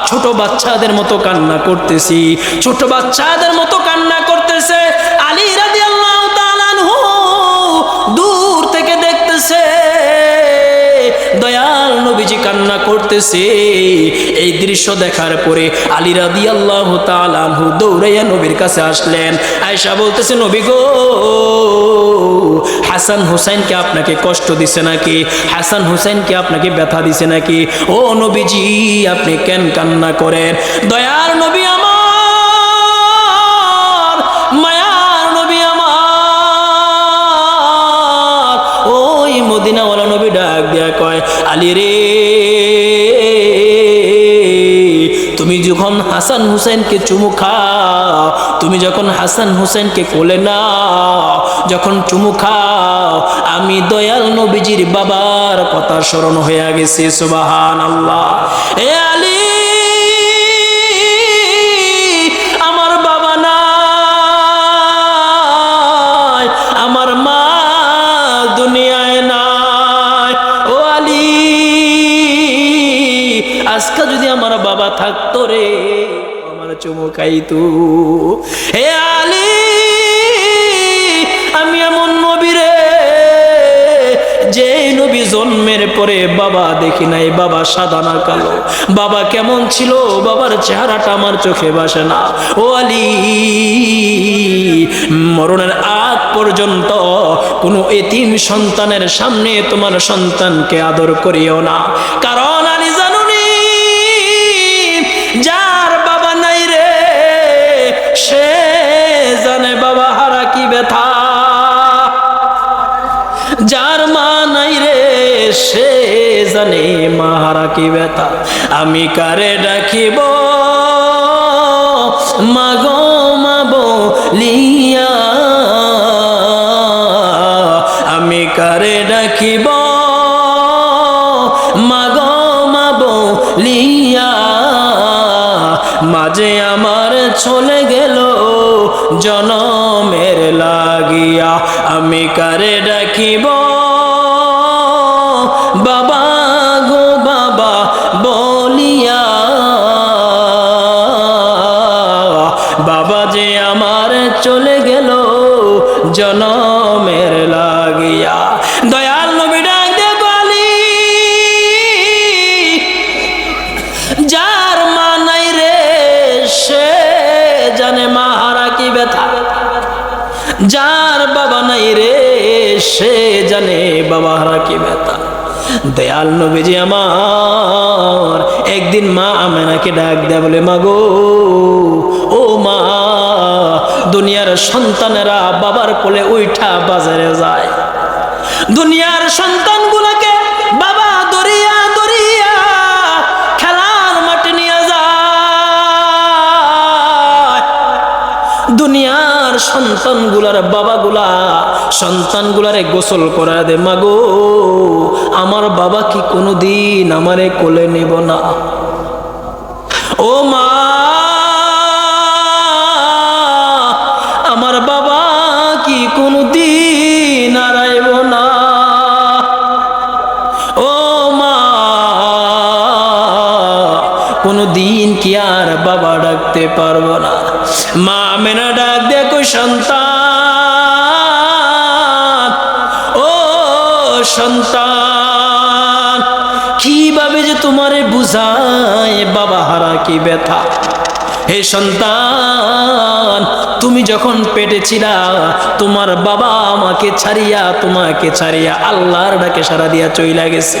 ছোট বাচ্চাদের মতো কান্না করতেছি, ছোট বাচ্চাদের মতো কান্না করতেছে। আলী রাদিয়াল্লাহু তাআলা আনহু দূর থেকে দেখতেছে দয়াল নবীজি কান্না করতেছে। এই দৃশ্য দেখার পরে আলী রাদিয়াল্লাহু তাআলা আনহু দৌড়াইয়া নবীর কাছে আসলেন। আয়েশা বলতেছে, নবী গো, হাসান হুসাইনকে আপনাকে কষ্ট দিছে নাকি? হাসান হুসাইনকে আপনাকে ব্যথা দিছে নাকি? ও নবীজি, আপনি কেন কান্না করেন? দয়ার নবী আমার, মায়ার নবী আমার, ওই মদিনাওয়ালা নবী ডাক দিয়া কয়, আলী রে, তুমি যখন হাসান হুসাইনকে চুমু খাও, তুমি যখন হাসান হুসাইনকে কোলে নাও, যখন চুমু খাও, আমি দয়াল নবীজির বাবার কথা স্মরণ হয়ে গেছে। সুবহানাল্লাহ। এ আলী, আমার বাবা নাই, আমার মা দুনিয়ায় নাই। ও আলী, আজকে যদি আমার বাবা থাকতো রে, আমার চুমু খাইতো। হে আলী, আমি এমন নবী রে, যে নবী জন্মের পরে বাবা দেখি নাই, বাবা সাদা না কালো, বাবা কেমন ছিল বাবার চেহারাটা আমার চোখে ভাসে না। ও আলী, মরণের আগ পর্যন্ত কোনো এতিম সন্তানের সামনে তোমার সন্তানকে আদর করিও না। কারণ আলী জানুনি, যার বাবা নাই রে সে জানে বাবা হারা কি ব্যথা, যার মা নাই রে সে জানে মা হারা কি ব্যথা। আমি কারে ডাকিব মাগো মা বলিয়া, আমি কারে ডাকিব মাগো মা বলিয়া, মাঝে আমার চলে গেল জনমের লাগিয়া। আমি কারে ডাকিব বাবা গো বাবা বলিয়া, বাবা যে আমার চলে গেল জনমের লাগিয়া। দয়াল নবী ডাক দে বলি, যার মা নাই রে সে জানে মা হারা কি ব্যথা, যার বাবা নাই রে সে জানে বাবা হারা কি ব্যথা। দয়াল নবীজি আমার একদিন মা আমেনাকে ডাক দেয়া বলে, মা গো ও মা, দুনিয়ার সন্তানেরা বাবার কোলে উঠা বাজারে যায়, দুনিয়ার সন্তানগুলোকে বাবা দরিয়া দরিয়া খেলার মাঠে নিয়ে যায়, দুনিয়ার সন্তানগুলার বাবাগুলা সন্তানগুলারে গোসল করা দে। মাগো আমার বাবা কি কোনোদিন আমারে কোলে নিব না? ও মা, আমার বাবা কি কোনোদিন আর আইব না? ও মা, কোনোদিন কি আর বাবা ডাকতে পারবো না? মা আমেনা ডাক দেখো, সন্তান ও সন্তান, কিভাবে যে তোমারে বুঝায় বাবা হারা কি ব্যথা। হে সন্তান, তুমি যখন পেটে ছিলা তোমার বাবা আমাকে ছাড়িয়া তোমাকে ছাড়িয়া আল্লাহর ডাকে সাড়া দিয়া চইলা গেছে।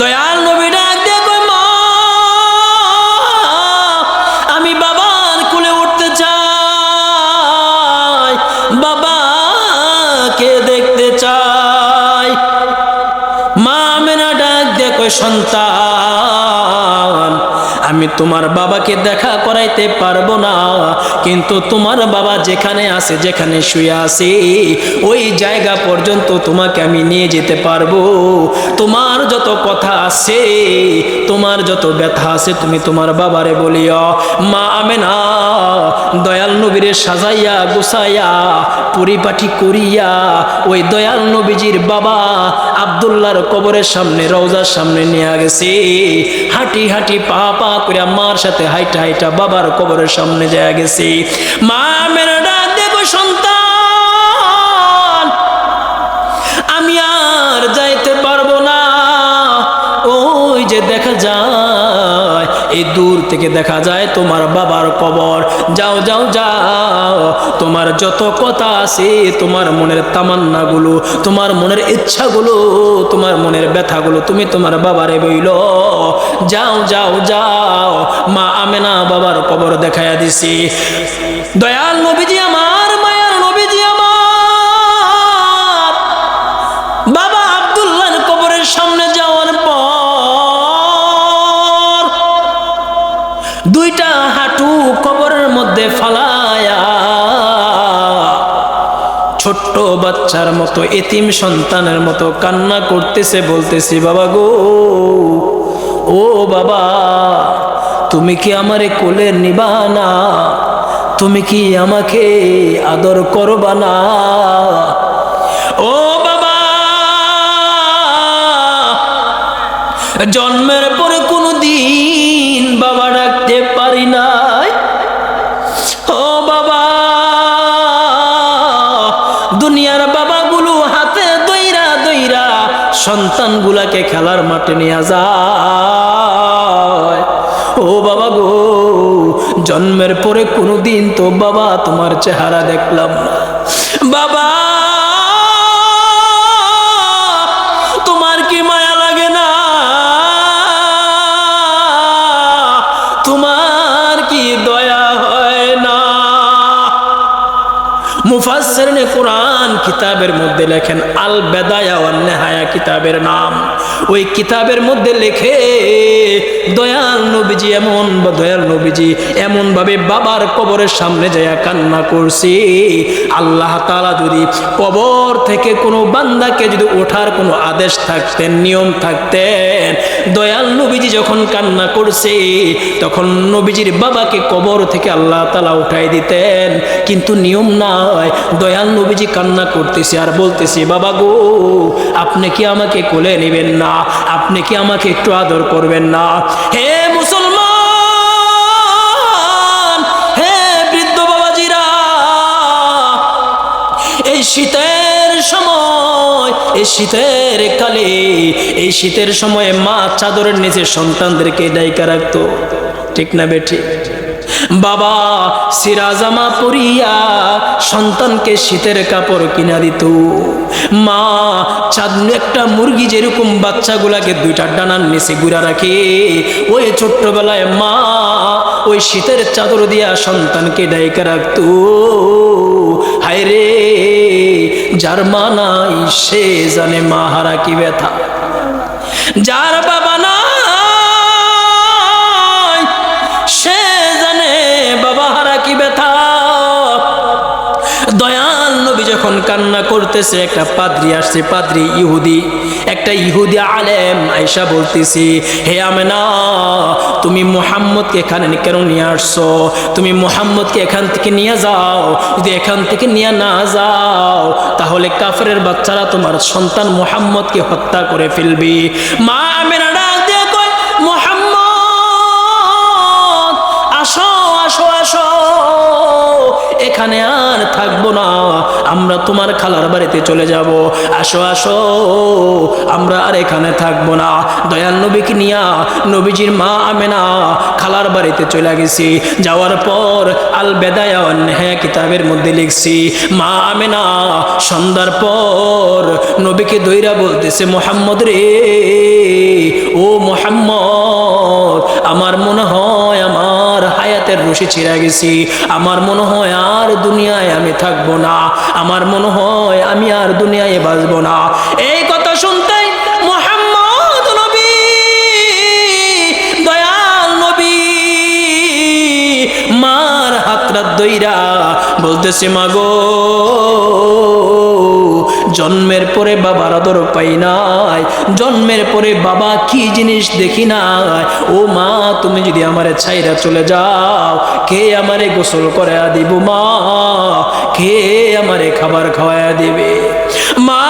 দয়াল নবী ডাক দেখো, মা আমি বাবার কোলে উঠতে চাই, বাবাকে দেখতে চাই। মা আমেনা ডাক দেখো, সন্তান আমি তোমার বাবাকে দেখা করাইতে পারবো না, কিন্তু তোমার বাবা যেখানে আছে, যেখানে শুয়ে আছে ওই জায়গা পর্যন্ত তোমাকে আমি নিয়ে যেতে পারবো। তোমার যত কথা আছে, তোমার যত ব্যথা আছে তুমি তোমার বাবারে বলিও। মা আমেনা দয়াল নবীরে সাজাইয়া গুছাইয়া পরিপাটি করিয়া ওই দয়াল নবীজির বাবা আব্দুল্লাহর কবরের সামনে, রওজার সামনে নিয়ে গেছে। হাঁটি হাঁটি পা পা করে মার সাথে হাইটা হাইটা বাবার কবরের সামনে যায় গেছে। মা মেরা ডাক দেখো, সন্তান আমি আর যাইতে পারবো না। ওই যে দেখা যায়, এই দূর থেকে দেখা যায় তোমার বাবার কবর। যাও যাও যাও, তোমার যত কথা আছে, তোমার মনের তামান্নাগুলো, তোমার মনের ইচ্ছাগুলো, তোমার মনের ব্যথাগুলো তুমি তোমার বাবারে বইল। যাও যাও যাও। মা আমেনা বাবার কবর দেখাইয়া দিছি। দয়াল নবীজি আমার, মায়ার নবীজি আমার, বাবা আব্দুল্লাহর কবরের সামনে যাওয়ার পর দুইটা হাঁটু কবরের মধ্যে ফালায়া ছোট্ট বাচ্চার মতো, এতিম সন্তানের মতো কান্না করতেছে, বলতেছি, বাবা গো ও বাবা, তুমি কি আমারে কোলে নিবা না? তুমি কি আমাকে আদর করবা না? ও বাবা, জন্মের পরে কোনো দিন বাবা ডাকতে পারি নাই। ও বাবা, দুনিয়ার বাবাগুলো হাতে দইরা দইরা সন্তানগুলাকে খেলার মাঠে নিয়ে যায়। ও বাবা গো, জন্মের পরে কোনোদিন তো বাবা তোমার চেহারা দেখলাম না। বাবা তোমার কি মায়া লাগে না? তোমার কি দয়া হয় না? মুফাসসিরিনে কুরআন কিতাবের মধ্যে লেখেন, আল বেদায়া ওয়ান নেহায়া কিতাবের নাম। ওই কিতাবের মধ্যে লেখে দয়াল নবীজি এমন ভাবে বাবার কবরের সামনে যায় কান্না করছে, আল্লাহ তাআলা যদি কবর থেকে কোনো বান্দাকে যদি ওঠার কোনো আদেশ থাকতেন, নিয়ম থাকতেন, দয়াল নবীজি যখন কান্না করছে তখন নবীজির বাবাকে কবর থেকে আল্লাহ তাআলা উঠাই দিতেন। কিন্তু নিয়ম নয়, দয়াল নবীজি কান্না করতেছে আর বলতেছে, বাবা গো আপনি কি আমাকে কোলে নেবেন না? আপনি কি আমাকে একটু আদর করবেন না? হে মুসলমান, হে বৃদ্ধ বাবাজিরা, এই শীতের সময়, এই শীতের কালে, এই শীতের সময়ে মা চাদরের নিচে সন্তানদেরকে ডাইকা রাখতো, ঠিক না বেঠি? বাবা সিরাজামা পরিয়া সন্তানকে শীতের কাপড় কিনা দিত। মা চাঁদনি একটা মুরগি যেরকম বাচ্চাগুলাকে দুইটা ডানার নিচে গুড়া রাখে, ওই ছোট্টবেলায় মা ওই শীতের চাদর দিয়া সন্তানকে ডাইকা রাখত। হায় রে, যার মা নাই সে জানে মা হারা কি ব্যথা। যার বাবা নাই সে জানে বাবা হারা কি ব্যথা। দয়াল নবী যখন কান্না করতেছে, একটা পাদ্রী আসছে, পাদ্রী ইহুদি, একটা ইহুদি আলেম আয়েশা বলতেছি, হে আমেনা, তুমি মুহাম্মদকে এখানে কেন নিয়ে আসছো? তুমি মুহাম্মদকে এখান থেকে নিয়ে যাও। যদি এখান থেকে নিয়ে না যাও তাহলে কাফেরের বাচ্চারা তোমার সন্তান মুহাম্মদকে হত্যা করে ফেলবে। মা আমেনা ডাক দিয়ে কয়, মুহাম্মদ আসো আসো আসো, এখানে আর থাকবো না, আমরা তোমার খালার বাড়িতে চলে যাব। আসো আসো, আমরা আর এখানে থাকবো না। দয়াল নবীকে নিয়া নবীজির মা আমেনা খালার বাড়িতে চলে গেছি। যাওয়ার পর আল বেদায়া ওয়ান নেহায়া কিতাবের মধ্যে লিখছি, মা আমেনা সন্ধ্যার পর নবীকে দইরা বলতেছে, মুহাম্মদ রে, ও মুহাম্মদ, আমার মনে হয় আমার হায়াতের রশি ছিঁড়ে গেছি, আমার মনে হয় আর দুনিয়ায় আমি থাকবো না, আমার মনে হয় আমি আর দুনিয়ায় বাঁচবো না। এই কথা শুনতেই মুহাম্মদ নবী, দয়াল নবী মার হাতটা দইরা বলতেছে, মাগো জন্মের পরে বাবার আদর পাই নাই, জন্মের পরে বাবা কি জিনিস দেখি নাই। ও মা, তুমি যদি আমারে ছাইরা চলে যাও, কে আমারে গোসল করায়া দিব? মা, কে আমারে খাবার খাওয়ায়া দিবে? মা,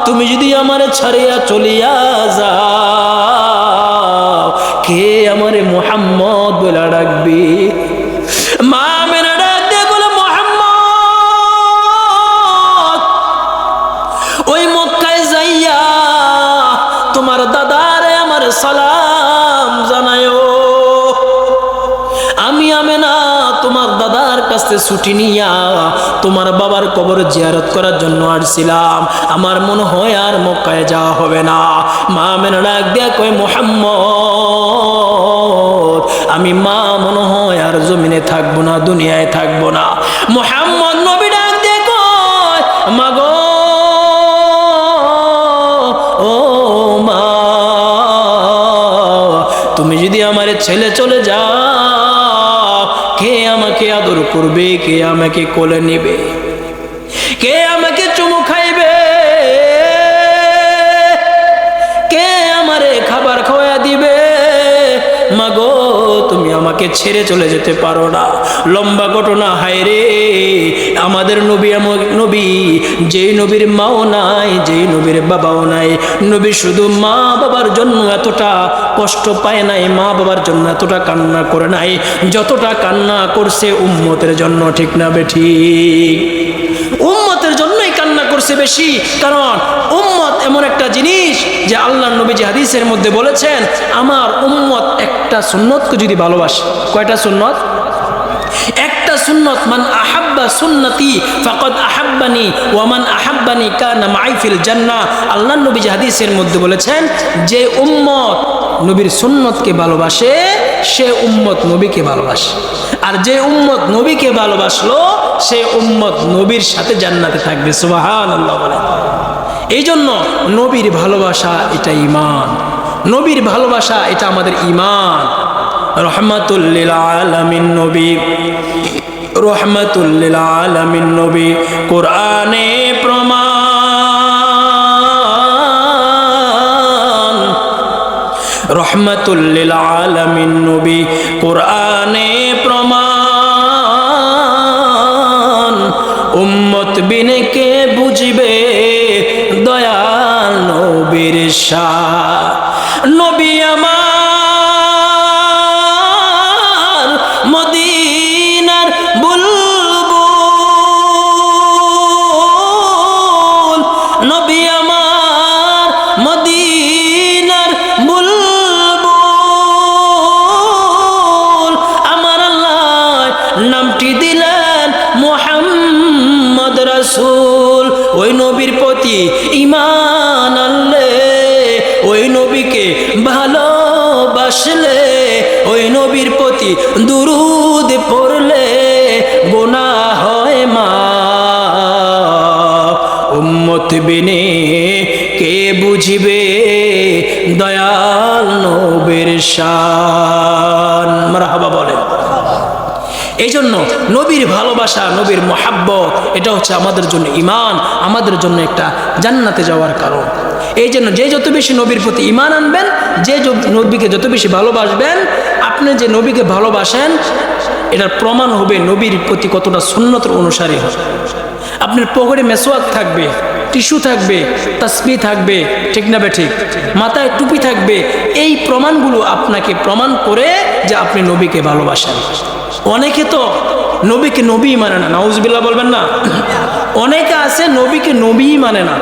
তুমি যদি আমারে ছাড়িয়া চলিয়া যাও, কে আমারে মুহাম্মদ বলে ডাকবি? মা মেনা ডাক দিয়ে বলে, মুহাম্মদ ওই মক্কায় যাইয়া তোমার দাদারে আমার সালাম জানায়ো। আমি আমেনা তোমার দাদার কাছে ছুটি নিয়া তোমার বাবার কবর জিয়ারত করার জন্য আসছিলাম, আমার মনে হয় আর মক্কায় যাওয়া হবে না। মা আমেনা ডাক দিয়া কয়, মুহাম্মদ আমি মা মনে হয় আর জমিনে থাকবো না, দুনিয়ায় থাকবো না। মুহাম্মদ নবী ডাক দিয়ে কয়, মাগো ও মা, তুমি যদি আমার ছেলে চলে যাও, কে আমাকে আদর করবে? কে আমাকে কোলে নেবে? কে আমাকে চুমু খাইবে? কে আমারে খাবার খাওয়া দিবে? মাগো তুমি আমাকে ছেড়ে চলে যেতে পারো না। লম্বা ঘটনা। হায় রে, আমাদের নবী এমন নবী, যেই নবীর মাও নাই, যেই নবীর বাবাও নাই, নবী শুধু মা বাবার জন্য এতটা কষ্ট পায় নাই, মা বাবার জন্য এতটা কান্না করে নাই যতটা কান্না করছে উম্মতের জন্য, ঠিক না বেঠিক? উম্মতের জন্যই কান্না করছে বেশি, কারণ উম্মত এমন একটা জিনিস যে আল্লাহর নবী যে হাদিসের মধ্যে বলেছেন, আমার উম্মত একটা সুন্নতকে যদি ভালোবাসে, কয়টা সুন্নত? একটা সুন্নত, মান আহাব্বা সুন্নতি ফাকাদ আহাব্বানি ওয়া মান আহাব্বানি কানা মাই ফিল জান্নাহ। আল্লাহর নবী যে হাদিসের মধ্যে বলেছেন, যে উম্মত নবীর সুন্নতকে ভালোবাসে সে উম্মত নবীকে ভালোবাসে, আর যে উম্মত নবীকে ভালোবাসলো সে উম্মত নবীর সাথে জান্নাতে থাকবে। সুবহানাল্লাহ বলেন। এই জন্য নবীর ভালোবাসা এটা ঈমান, নবীর ভালোবাসা এটা আমাদের ঈমান। রহমাতুল লিল আলামিন নবী, রহমাতুল লিল আলামিন নবী, কোরআনে প্রমাণ। রহমাতুল লিল আলামিন নবী, কোরআনে প্রমাণ। উম্মত বিনে কে বুঝবে দয়াল নবীর শান। নবী আমার মদিনার বুলবুল, নবী আমার মদিনার বুলবুল। আমার আল্লাহ নামটি দিলেন মুহাম্মদ রাসূল। ওই নবীর প্রতি ঈমান আনলে, ওই নবীকে ভালোবাসলে, ওই নবীর প্রতি দুরূদ পড়লে গুনাহ হয় মাফ। উম্মত বিনে কে বুঝিবে দয়াল নবীর শান। মারহাবা বলেন। এই জন্য নবীর ভালোবাসা, নবীর মোহাব্বত, এটা হচ্ছে আমাদের জন্য ঈমান, আমাদের জন্য একটা জান্নাতে যাওয়ার কারণ। এই জন্য যে যত বেশি নবীর প্রতি ঈমান আনবেন, যে নবীকে যত বেশি ভালোবাসবেন, আপনি যে নবীকে ভালোবাসেন এটার প্রমাণ হবে নবীর প্রতি কতটা সুন্নতের অনুসারী হবে। আপনার পকেটে মেসওয়াক থাকবে, টিস্যু থাকবে, তাসবিহ থাকবে, ঠিক না ঠিক, মাথায় টুপি থাকবে। এই প্রমাণগুলো আপনাকে প্রমাণ করে যে আপনি নবীকে ভালোবাসেন। অনেকে তো নবীকে নবী মানে না, নাউজুবিল্লাহ বলবেন না। অনেকে আছে নবীকে নবী মানে না।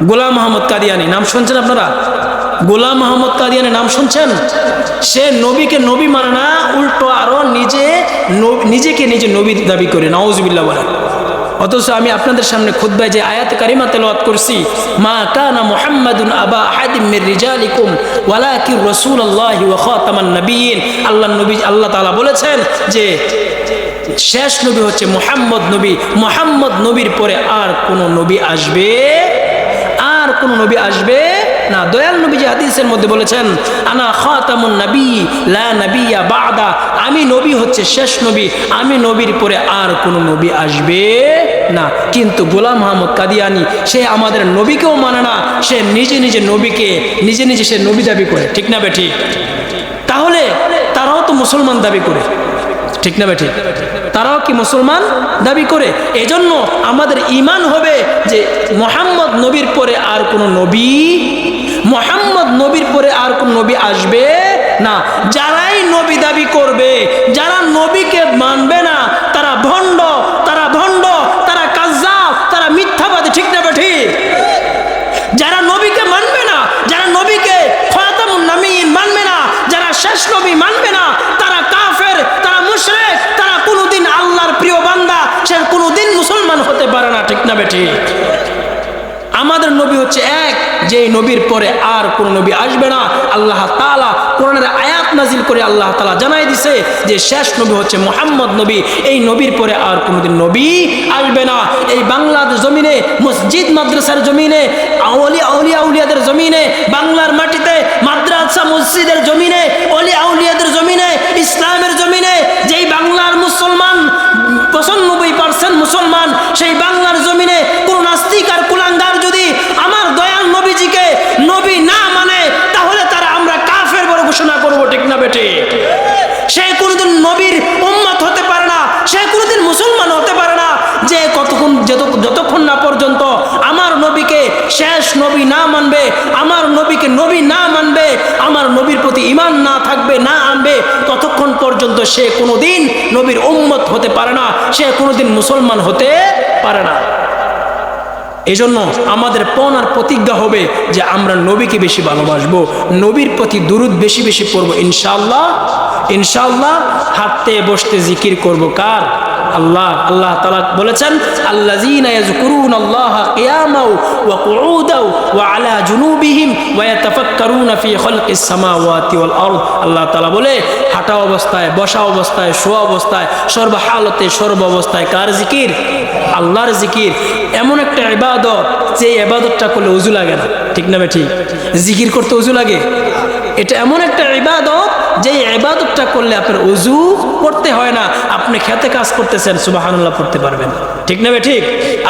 গোলাম মোহাম্মদ কাদিয়ানি নাম শুনছেন আপনারা? গোলাম মোহাম্মদ কাদিয়ানি নাম শুনছেন? সে নবীকে নবী মানে না, উল্টো আরো নিজেকে নিজে নবী দাবি করে, নাউজুবিল্লাহ বলেন। অথচ আমি আপনাদের সামনে খুতবায় যে আয়াত কারিমা তেলাওয়াত করছি, মা কানা মুহাম্মাদুন আবা আহাদিম মির রিজালিকুম ওয়ালাকিন রাসূলুল্লাহি ওয়া খাতামান নবিয়্যিন। আল্লাহ তাআলা বলেছেন যে শেষ নবী হচ্ছে মুহাম্মদ নবী। মুহাম্মদ নবীর পরে আর কোন নবী আসবে, আর কোন নবী আসবে না। দয়াল নবী যে হাদিসের মধ্যে বলেছেন, আনা খাতামুন নবী লা নবিয়্যা বা'দা, আমি নবী হচ্ছে শেষ নবী, আমি নবীর পরে আর কোন নবী আসবে না। কিন্তু গোলাম মোহাম্মদ কাদিয়ানি সে আমাদের নবীকেও মানে না, সে নিজে নিজে নবীকে নিজে নিজে সে নবী দাবি করে, ঠিক না বেঠি? তাহলে তারাও তো মুসলমান দাবি করে, ঠিক না বেঠি? তারাও কি মুসলমান দাবি করে? এজন্য আমাদের ঈমান হবে যে মুহাম্মদ নবীর পরে আর কোন নবী, মুহাম্মদ নবীর পরে আর কোন নবী আসবে না। যারাই নবী দাবি করবে, যারা নবীকে মানবে না, তারা ভণ্ড, তারা ভণ্ড, তারা কাজ্জাব, তারা মিথ্যাবাদী, ঠিক না বেঠি? যারা নবীকে মানবে না, যারা নবীকে খাতামুন নবিয়্যিন মানবে না, যারা শেষ নবী মানবে না, তারা কাফের, তারা মুশরিক, তারা কোনোদিন আল্লাহর প্রিয় বান্দা, সে কোনোদিন মুসলমান হতে পারে না, ঠিক না বেঠি? আমাদের নবী হচ্ছে এক, যে নবীর পরে আর কোন নবী আসবে না। আল্লাহ তাআলা কোরআনের আয়াত নাজিল করে আল্লাহ তাআলা জানাই দিছে যে শেষ নবী হচ্ছে মুহাম্মদ নবী, এই নবীর পরে আর কোনোদিন নবী আসবে না। এই বাংলাদেশ জমিনে, মসজিদ মাদ্রাসার জমিনে, আউলিয়াদের জমিনে, বাংলার মাটিতে মাদ্রাসা মসজিদের জমিনে, আউলিয়াদের জমিনে, ইসলামের জমিনে, যেই বাংলার মুসলমান 95% মুসলমান, সেই বাংলার জমিনে কোন নাস্তিক আর কুলাঙ্গার যদি আমার দয়াল নবীজিকে নবী না মানে, তাহলে তারা আমরা কাফের বলে ঘোষণা করবো, ঠিক না বেটে? সে কোনোদিন নবীর উম্মত হতে পারে না, সে কোনোদিন মুসলমান হতে পারে না, যে যতক্ষণ না পর্যন্ত আমার নবীকে শেষ নবী না মানবে, আমার নবীকে নবী না মানবে, আমার নবীর প্রতি ঈমান না থাকবে, না আনবে, ততক্ষণ পর্যন্ত সে কোনোদিন নবীর উম্মত হতে পারে না, সে কোনোদিন মুসলমান হতে পারে না। এই জন্য আমাদের পণ আর প্রতিজ্ঞা হবে যে আমরা নবীকে বেশি ভালোবাসবো, নবীর প্রতি দুরুদ বেশি বেশি পড়বো ইনশাআল্লাহ। ইনশাআল্লাহ হাঁটতে বসতে জিকির করব কার? আল্লাহ। আল্লাহ তাআলা বলেছেন আল্লাযীনা ইয়াযকুরুনাল্লাহা কিয়ামান ওয়া কুউদান ওয়া আলা জুনুবিহিম ওয়া ইয়াতাফাক্কারুনা ফি খালকিস সামাওয়াতি ওয়াল আরদ। আল্লাহ তাআলা বলে হাঁটা অবস্থায়, বসা অবস্থায়, শোয়া অবস্থায়, সর্ব হালতে সর্ব অবস্থায় কার জিকির? আল্লাহর জিকির। এমন একটা ইবাদত যে ইবাদতটা করলে ওযু লাগে না, ঠিক না ঠিক? জিকির করতে ওযু লাগে। এটা এমন একটা ইবাদত যে ইবাদতটা করলে আপনার ওযু করতে হয় না। আপনি খেতে কাজ করতেছেন, সুবহানাল্লাহ পড়তে পারবেন, ঠিক না ঠিক?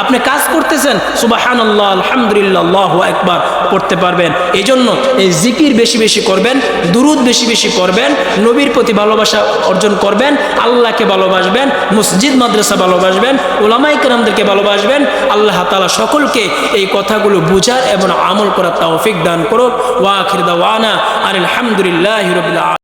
আপনি কাজ করতেছেন, সুবহানাল্লাহ আলহামদুলিল্লাহ আল্লাহু আকবার পড়তে পারবেন। এই জন্য এই জিকির বেশি বেশি করবেন, দুরুদ বেশি বেশি করবেন, নবীর প্রতি ভালোবাসা অর্জন করবেন, আল্লাহকে ভালোবাসবেন, মসজিদ মাদ্রাসা ভালোবাসবেন, উলামায়ে কেরামদেরকে ভালোবাসবেন। আল্লাহ তাআলা সকলকে এই কথাগুলো বুঝার এবং আমল করার তৌফিক দান করুক। ওয়া আখির দাওয়ানা আলহামদুলিল্লাহি রাব্বিল আলামিন।